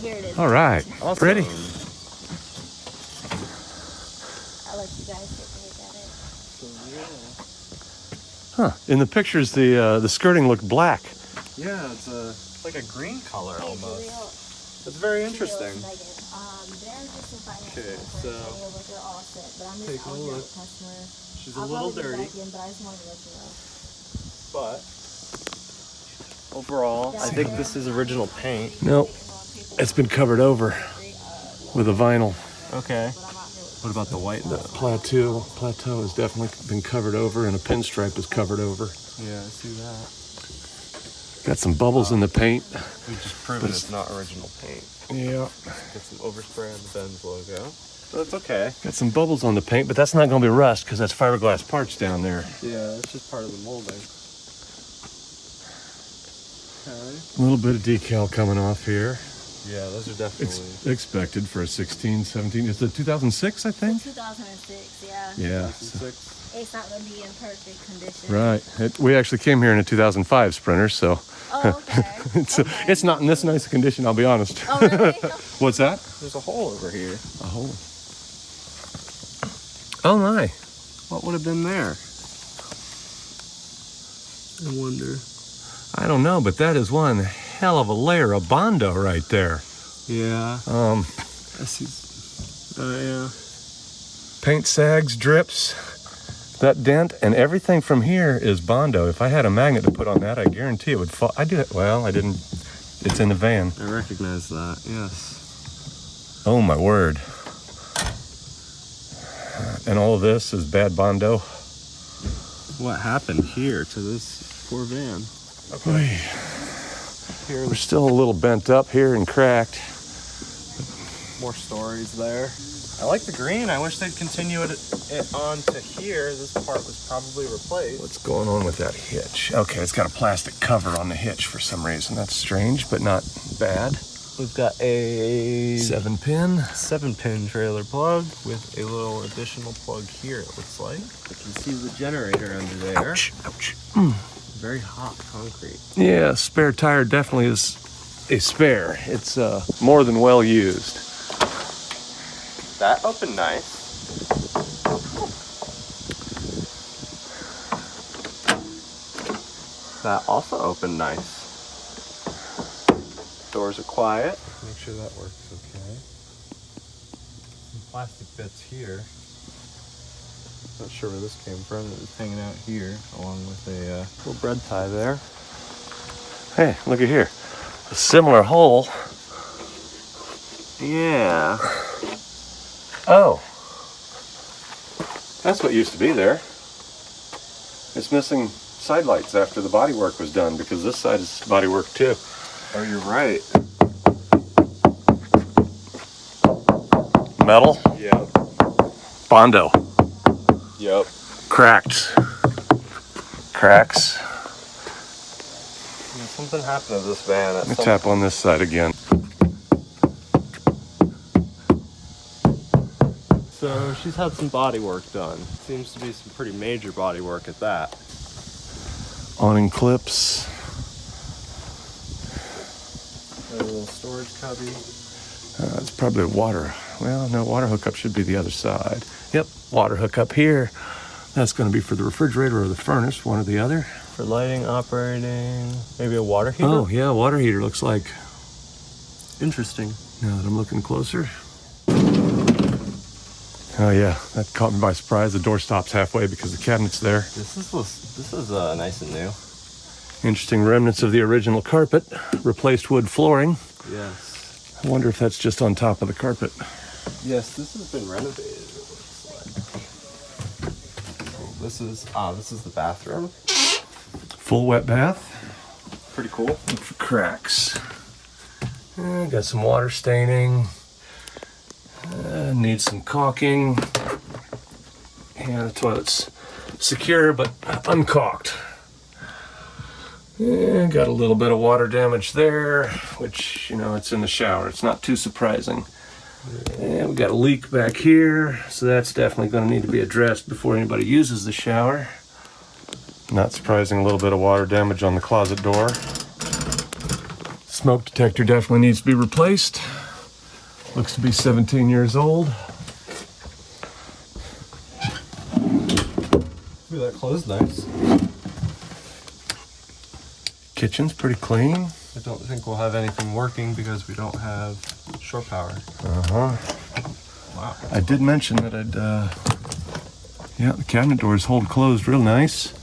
here it is. All right. Awesome. Pretty. I'll let you guys take a look at it. Huh. In the pictures, the skirting looked black. Yeah, it's like a green color Hey, almost. Jaleel, It's very Jaleel, interesting. Megan, they're just in finance. Okay, so They're all set, but I'm just take a out here look. with customer. She's a I'll little probably be dirty, back in, but I just wanted to let you know. but overall, I think this is original paint. No, it's been covered over with a vinyl. Okay. What about the white The though? plateau has definitely been covered over, and a pinstripe is covered over. Yeah, I see that. Got some bubbles in the paint. We just proven it's not original paint. Yeah. Get some overspray on the Benz logo. But it's okay. Got some bubbles on the paint, but that's not going to be rust because that's fiberglass parts down there. Yeah, it's just part of the molding. Okay. A little bit of decal coming off here. Yeah, those are definitely. Expected for a 16, 17. It's a 2006, I think? 2006, yeah. Yeah. 2006. It's not going to be in perfect condition. Right. We actually came here in a 2005 Sprinter, so Oh, okay. it's not in this nice a condition, I'll be honest. Oh, really? What's that? There's a hole over here. A hole. Oh my. What would have been there? I wonder. I don't know, but that is one hell of a layer of Bondo right there. Yeah. I see. Yeah. Paint sags, drips, that dent, and everything from here is Bondo. If I had a magnet to put on that, I guarantee it would fall. I do it. Well, I didn't. It's in the van. I recognize that. Yes. Oh my word. And all of this is bad Bondo. What happened here to this poor van? Okay. We're still a little bent up here and cracked. More stories there. I like the green. I wish they'd continue it on to here. This part was probably replaced. What's going on with that hitch? Okay, it's got a plastic cover on the hitch for some reason. That's strange, but not bad. We've got a 7-pin trailer plug with a little additional plug here, it looks like. You can see the generator under there. Ouch, ouch. Very hot concrete. Yeah, spare tire definitely is a spare. It's more than well used. That opened nice. That also opened nice. Doors are quiet. Make sure that works okay. Some plastic bits here. Not sure where this came from. It was hanging out here along with a little bread tie there. Hey, look at here. A similar hole. Yeah. Oh. That's what used to be there. It's missing side lights after the body work was done because this side is body work too. Oh, you're right. Metal. Yep. Bondo. Yep. Cracks. Cracks. Something happened to this van. Let me tap on this side again. So she's had some body work done. Seems to be some pretty major body work at that. Awning clips. A little storage cubby. It's probably a water. Well, no, water hookup should be the other side. Yep, water hookup here. That's going to be for the refrigerator or the furnace, one or the other. For lighting, operating, maybe a water heater? Oh, yeah, water heater looks like. Interesting. Now that I'm looking closer. Oh, yeah, that caught me by surprise. The door stops halfway because the cabinet's there. This is nice and new. Interesting remnants of the original carpet. Replaced wood flooring. Yes. I wonder if that's just on top of the carpet. Yes, this has been renovated, it looks like. This is the bathroom. Full wet bath. Pretty cool. Look for cracks. Got some water staining. Needs some caulking. Yeah, the toilet's secure but uncaulked. Got a little bit of water damage there, which, it's in the shower. It's not too surprising. And we got a leak back here, so that's definitely going to need to be addressed before anybody uses the shower. Not surprising, a little bit of water damage on the closet door. Smoke detector definitely needs to be replaced. Looks to be 17 years old. Ooh, that closed nice. Kitchen's pretty clean. I don't think we'll have anything working because we don't have shore power. Uh-huh. Wow. I did mention that yeah, the cabinet doors hold closed real nice.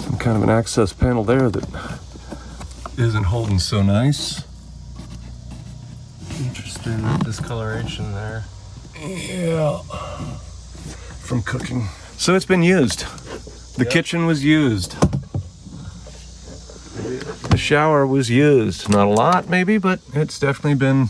Some kind of an access panel there that isn't holding so nice. Interesting discoloration there. Yeah. From cooking. So it's been used. The kitchen was used. The shower was used. Not a lot, maybe, but it's definitely been,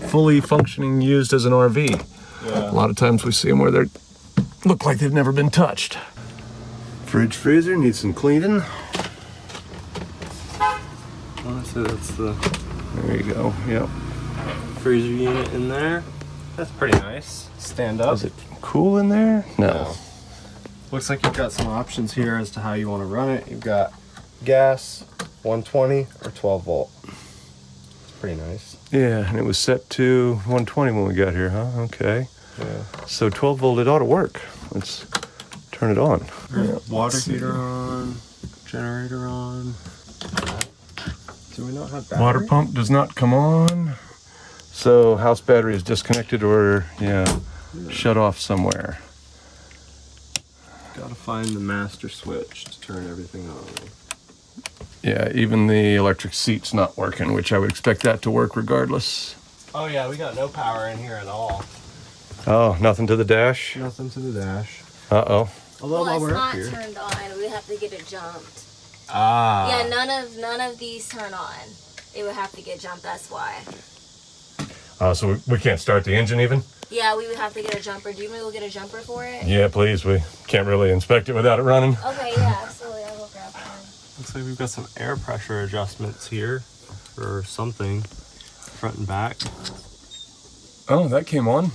fully functioning, used as an RV. Yeah. A lot of times we see them where they look like they've never been touched. Fridge freezer needs some cleaning. Honestly, that's the There you go. Yep. freezer unit in there. That's pretty nice. Stand up. Is it cool in there? No. Looks like you've got some options here as to how you want to run it. You've got gas, 120 or 12 volt. It's pretty nice. Yeah, and it was set to 120 when we got here, huh? Okay. Yeah. So 12 volt, it ought to work. Let's turn it on. Yeah. Water heater on, generator on. Do we not have battery? Water pump does not come on. So house battery is disconnected or, shut off somewhere. Gotta find the master switch to turn everything on. Yeah, even the electric seat's not working, which I would expect that to work regardless. Oh yeah, we got no power in here at all. Oh, nothing to the dash? Nothing to the dash. Uh-oh. Although while Well, we're up it's here. not turned on. We have to get it jumped. Ah. Yeah, none of these turn on. It would have to get jumped. That's why. So we can't start the engine even? Yeah, we would have to get a jumper. Do you want me to go get a jumper for it? Yeah, please. We can't really inspect it without it running. Okay, yeah, absolutely. I'll go grab one. Looks like we've got some air pressure adjustments here or something, front and back. Oh, that came on.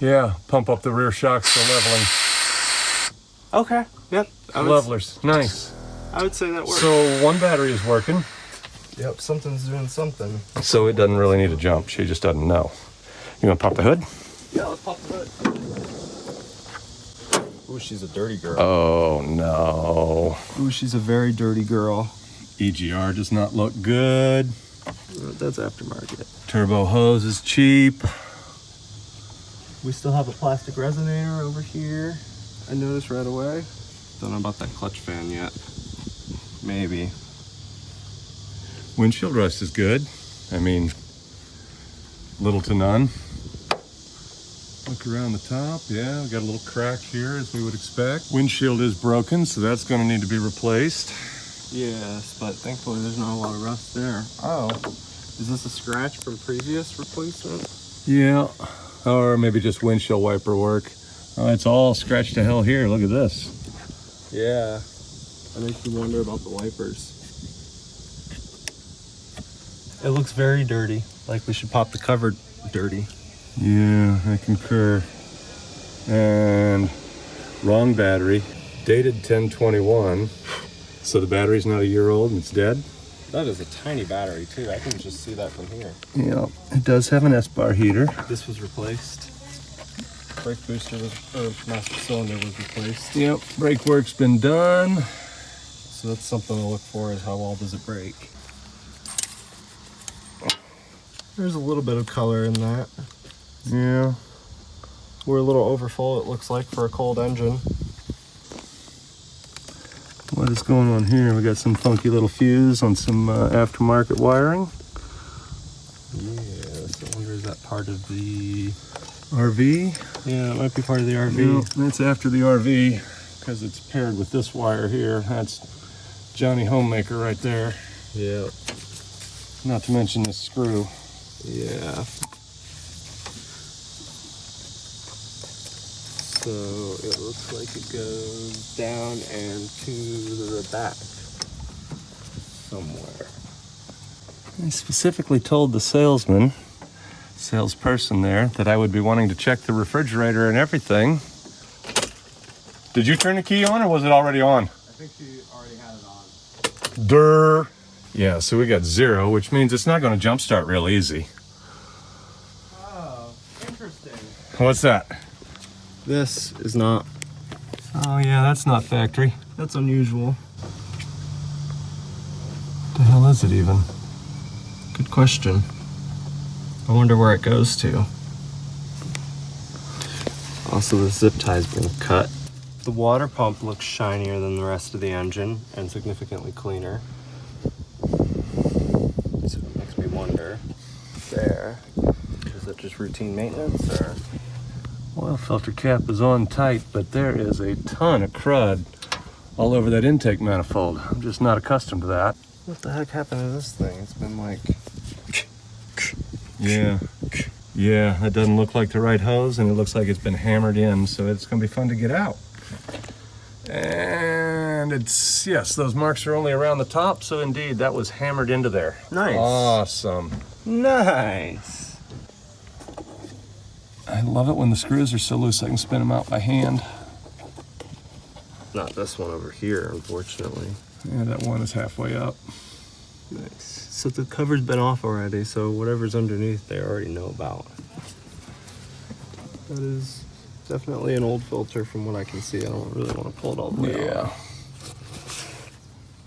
Yeah, pump up the rear shocks for leveling. Okay. Yep. Levelers, nice. I would say that works. So one battery is working. Yep, something's doing something. So it doesn't really need a jump. She just doesn't know. You want to pop the hood? Yeah, let's pop the hood. Ooh, she's a dirty girl. Oh, no. Ooh, she's a very dirty girl. EGR does not look good. That's aftermarket. Turbo hose is cheap. We still have a plastic resonator over here. I noticed right away. Don't know about that clutch fan yet. Maybe. Windshield rust is good. I mean, little to none. Look around the top. Yeah, we got a little crack here as we would expect. Windshield is broken, so that's going to need to be replaced. Yes, but thankfully there's not a lot of rust there. Oh, is this a scratch from previous replacement? Yeah, or maybe just windshield wiper work. Oh, it's all scratched to hell here. Look at this. Yeah, that makes me wonder about the wipers. It looks very dirty, like we should pop the cover dirty. Yeah, I concur. And wrong battery, dated 10/21. So the battery's not a year old and it's dead? That is a tiny battery too. I can just see that from here. Yeah, it does have an S-bar heater. This was replaced. Brake booster was, or master cylinder was replaced. Yep, brake work's been done. So that's something to look for, is how well does it brake. There's a little bit of color in that. Yeah. We're a little overfull, it looks like, for a cold engine. What is going on here? We got some funky little fuse on some aftermarket wiring. Yeah, so I wonder, is that part of the RV? Yeah, it might be part of the RV. No, that's after the RV because it's paired with this wire here. That's Johnny Homemaker right there. Yeah. Not to mention this screw. Yeah. So it looks like it goes down and to the back somewhere. I specifically told the salesperson there, that I would be wanting to check the refrigerator and everything. Did you turn the key on or was it already on? I think she already had it on. Durr. Yeah, so we got 0, which means it's not going to jump start real easy. Oh, interesting. What's that? This is not. Oh yeah, that's not factory. That's unusual. What the hell is it even? Good question. I wonder where it goes to. Also, the zip tie's been cut. The water pump looks shinier than the rest of the engine and significantly cleaner. So it makes me wonder. There. Is it just routine maintenance or? Oil filter cap is on tight, but there is a ton of crud all over that intake manifold. I'm just not accustomed to that. What the heck happened to this thing? It's been like. Yeah. Yeah, that doesn't look like the right hose, and it looks like it's been hammered in, so it's going to be fun to get out. And it's, yes, those marks are only around the top, so indeed, that was hammered into there. Nice. Awesome. Nice. I love it when the screws are so loose I can spin them out by hand. Not this one over here, unfortunately. Yeah, that one is halfway up. Nice. So the cover's been off already, so whatever's underneath they already know about. That is definitely an old filter from what I can see. I don't really want to pull it all the way off.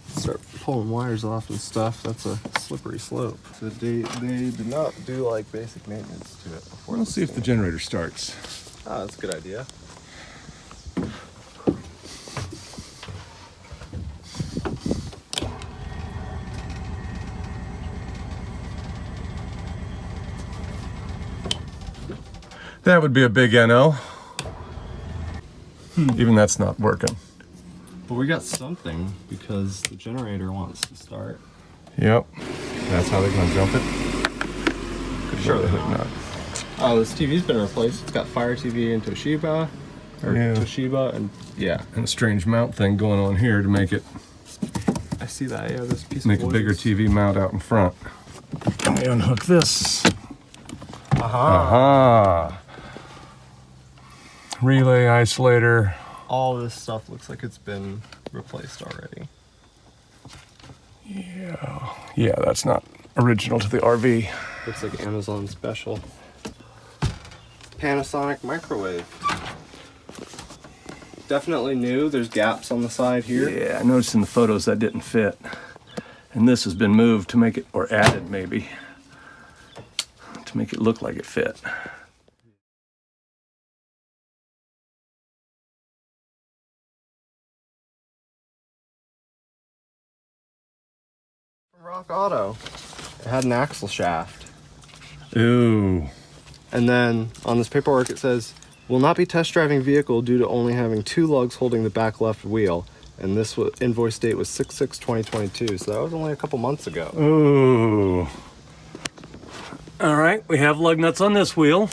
Start pulling wires off and stuff. That's a slippery slope. So they did not do like basic maintenance to it before. Let's see if the generator starts. Oh, that's a good idea. That would be a big NO. Even that's not working. But we got something because the generator wants to start. Yep. That's how they're going to jump it? Sure Really they're hope not. Oh, this TV's been replaced. It's got Fire TV and Toshiba. Or Yeah. Toshiba and yeah. And a strange mount thing going on here to make it I see that. Yeah, this piece make of a bigger wood is- TV mount out in front. Let me unhook this. Aha. Relay isolator. All this stuff looks like it's been replaced already. Yeah, that's not original to the RV. Looks like Amazon special. Panasonic microwave. Definitely new. There's gaps on the side here. Yeah, I noticed in the photos that didn't fit. And this has been moved to make it, or added maybe, to make it look like it fit. Rock Auto. It had an axle shaft. Ooh. And then on this paperwork it says, will not be test driving vehicle due to only having 2 lugs holding the back left wheel. And this invoice date was 6/6/2022, so that was only a couple months ago. Ooh. All right, we have lug nuts on this wheel.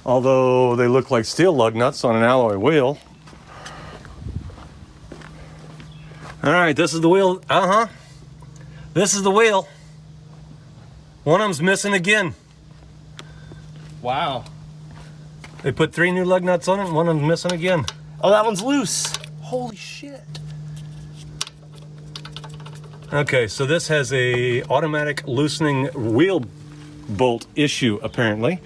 Although they look like steel lug nuts on an alloy wheel. All right, this is the wheel. This is the wheel. One of them's missing again. Wow. They put 3 new lug nuts on it and one of them's missing again. Oh, that one's loose. Holy shit. Okay, so this has a automatic loosening wheel bolt issue apparently,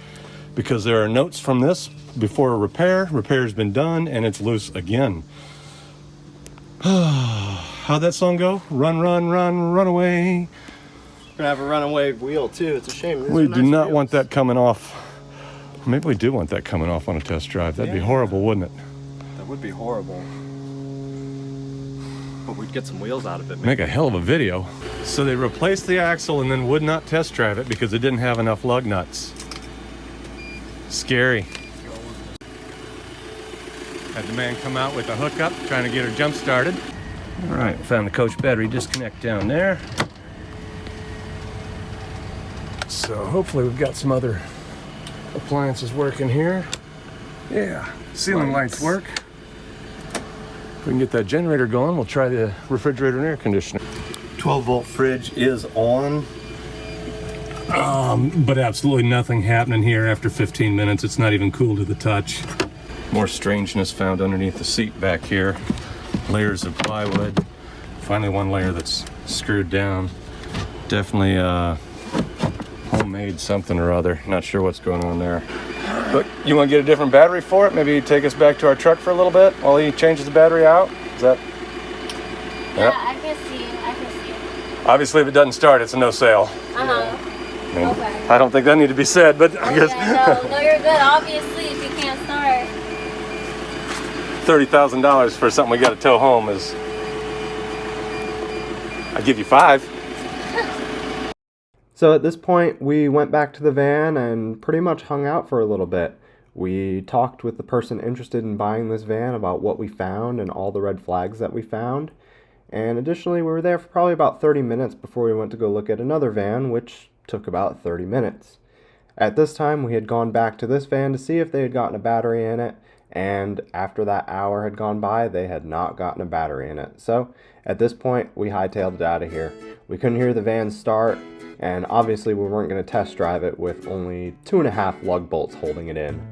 because there are notes from this before a repair. Repair's been done and it's loose again. How'd that song go? Run, run, run, run away. We're gonna have a runaway wheel too. It's a shame. These We are do nice not wheels. want that coming off. Maybe we do want that coming off on a test drive. That'd be Yeah. horrible, wouldn't it? That would be horrible. But we'd get some wheels out of it. Make a hell of a video. So they replaced the axle and then would not test drive it because it didn't have enough lug nuts. Scary. Had the man come out with a hookup trying to get her jump started. All right, found the coach battery disconnect down there. So hopefully we've got some other appliances working here. Yeah, ceiling lights work. If we can get that generator going, we'll try the refrigerator and air conditioner. 12-volt fridge is on. But absolutely nothing happening here after 15 minutes. It's not even cool to the touch. More strangeness found underneath the seat back here. Layers of plywood. Finally one layer that's screwed down. Definitely homemade something or other. Not sure what's going on there. But you want to get a different battery for it? Maybe take us back to our truck for a little bit while he changes the battery out? Is that? Yeah, I can see it. Obviously, if it doesn't start, it's a no sale. Uh-huh. Okay. I don't think that needed to be said, but I guess Yeah, no, you're good. Obviously, if you can't start. $30,000 for something we got to tow home is. I'd give you $5,000. So at this point, we went back to the van and pretty much hung out for a little bit. We talked with the person interested in buying this van about what we found and all the red flags that we found. And additionally, we were there for probably about 30 minutes before we went to go look at another van, which took about 30 minutes. At this time, we had gone back to this van to see if they had gotten a battery in it, and after that hour had gone by, they had not gotten a battery in it. So at this point, we hightailed it out of here. We couldn't hear the van start, and obviously we weren't going to test drive it with only 2.5 lug bolts holding it in.